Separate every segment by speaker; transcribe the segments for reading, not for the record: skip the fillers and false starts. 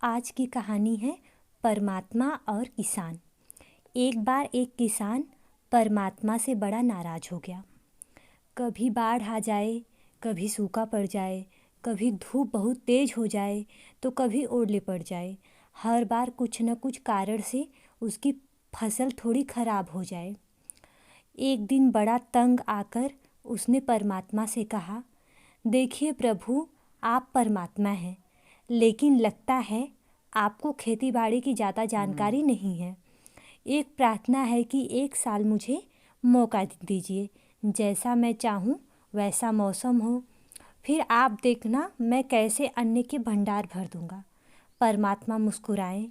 Speaker 1: आज की कहानी है परमात्मा और किसान। एक बार एक किसान परमात्मा से बड़ा नाराज़ हो गया। कभी बाढ़ आ जाए, कभी सूखा पड़ जाए, कभी धूप बहुत तेज हो जाए तो कभी ओले पड़ जाए। हर बार कुछ न कुछ कारण से उसकी फसल थोड़ी खराब हो जाए। एक दिन बड़ा तंग आकर उसने परमात्मा से कहा, देखिए प्रभु, आप परमात्मा हैं, लेकिन लगता है आपको खेती बाड़ी की ज़्यादा जानकारी नहीं है। एक प्रार्थना है कि एक साल मुझे मौका दीजिए, जैसा मैं चाहूँ वैसा मौसम हो, फिर आप देखना मैं कैसे अन्न के भंडार भर दूँगा। परमात्मा मुस्कुराए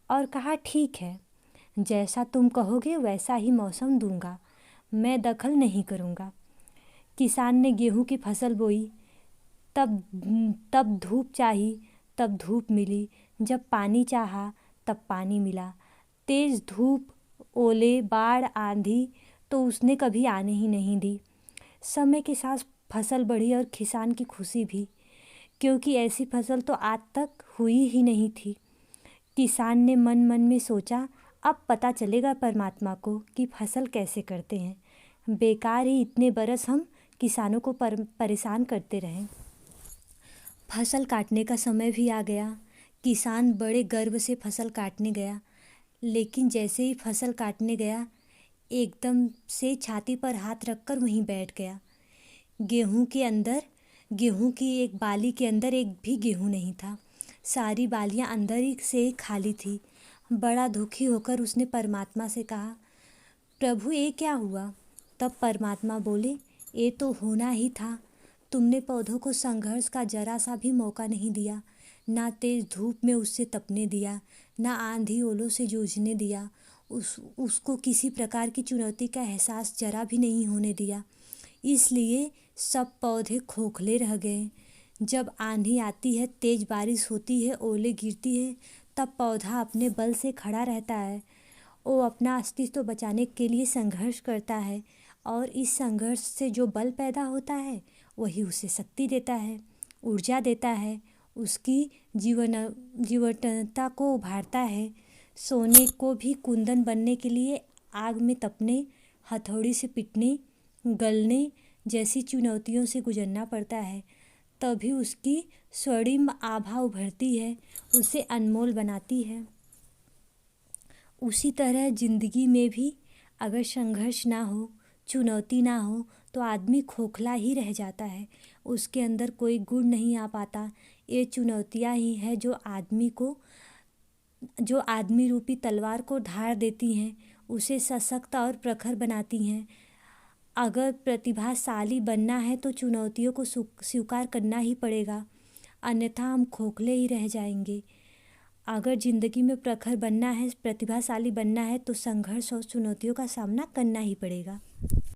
Speaker 1: और कहा, ठीक है, जैसा तुम कहोगे वैसा ही मौसम दूँगा, मैं दखल नहीं करूँगा। किसान ने गेहूँ की फसल बोई। तब तब धूप चाही, तब धूप मिली। जब पानी चाहा तब पानी मिला। तेज़ धूप, ओले, बाढ़, आंधी तो उसने कभी आने ही नहीं दी। समय के साथ फसल बढ़ी और किसान की खुशी भी, क्योंकि ऐसी फसल तो आज तक हुई ही नहीं थी। किसान ने मन मन में सोचा, अब पता चलेगा परमात्मा को कि फसल कैसे करते हैं। बेकार ही इतने बरस हम किसानों को परेशान करते रहें। फसल काटने का समय भी आ गया। किसान बड़े गर्व से फसल काटने गया, लेकिन जैसे ही फसल काटने गया, एकदम से छाती पर हाथ रखकर वहीं बैठ गया। गेहूं की एक बाली के अंदर एक भी गेहूं नहीं था। सारी बालियां अंदर ही से खाली थी। बड़ा दुखी होकर उसने परमात्मा से कहा, प्रभु ये क्या हुआ? तब परमात्मा बोले, ये तो होना ही था। तुमने पौधों को संघर्ष का जरा सा भी मौका नहीं दिया, ना तेज धूप में उससे तपने दिया, ना आंधी ओलों से जूझने दिया। उसको किसी प्रकार की चुनौती का एहसास जरा भी नहीं होने दिया। इसलिए सब पौधे खोखले रह गए। जब आंधी आती है, तेज बारिश होती है, ओले गिरती है, तब पौधा अपने बल से खड़ा रहता है। वो अपना अस्तित्व बचाने के लिए संघर्ष करता है, और इस संघर्ष से जो बल पैदा होता है वही उसे शक्ति देता है, ऊर्जा देता है, उसकी जीवंतता को उभारता है। सोने को भी कुंदन बनने के लिए आग में तपने, हथौड़ी से पीटने, गलने जैसी चुनौतियों से गुजरना पड़ता है, तभी उसकी स्वर्णिम आभा उभरती है, उसे अनमोल बनाती है। उसी तरह ज़िंदगी में भी अगर संघर्ष ना हो, चुनौती ना हो, तो आदमी खोखला ही रह जाता है, उसके अंदर कोई गुण नहीं आ पाता। ये चुनौतियाँ ही हैं जो आदमी रूपी तलवार को धार देती हैं, उसे सशक्त और प्रखर बनाती हैं। अगर प्रतिभाशाली बनना है तो चुनौतियों को स्वीकार करना ही पड़ेगा, अन्यथा हम खोखले ही रह जाएंगे। अगर ज़िंदगी में प्रखर बनना है, प्रतिभाशाली बनना है, तो संघर्ष और चुनौतियों का सामना करना ही पड़ेगा।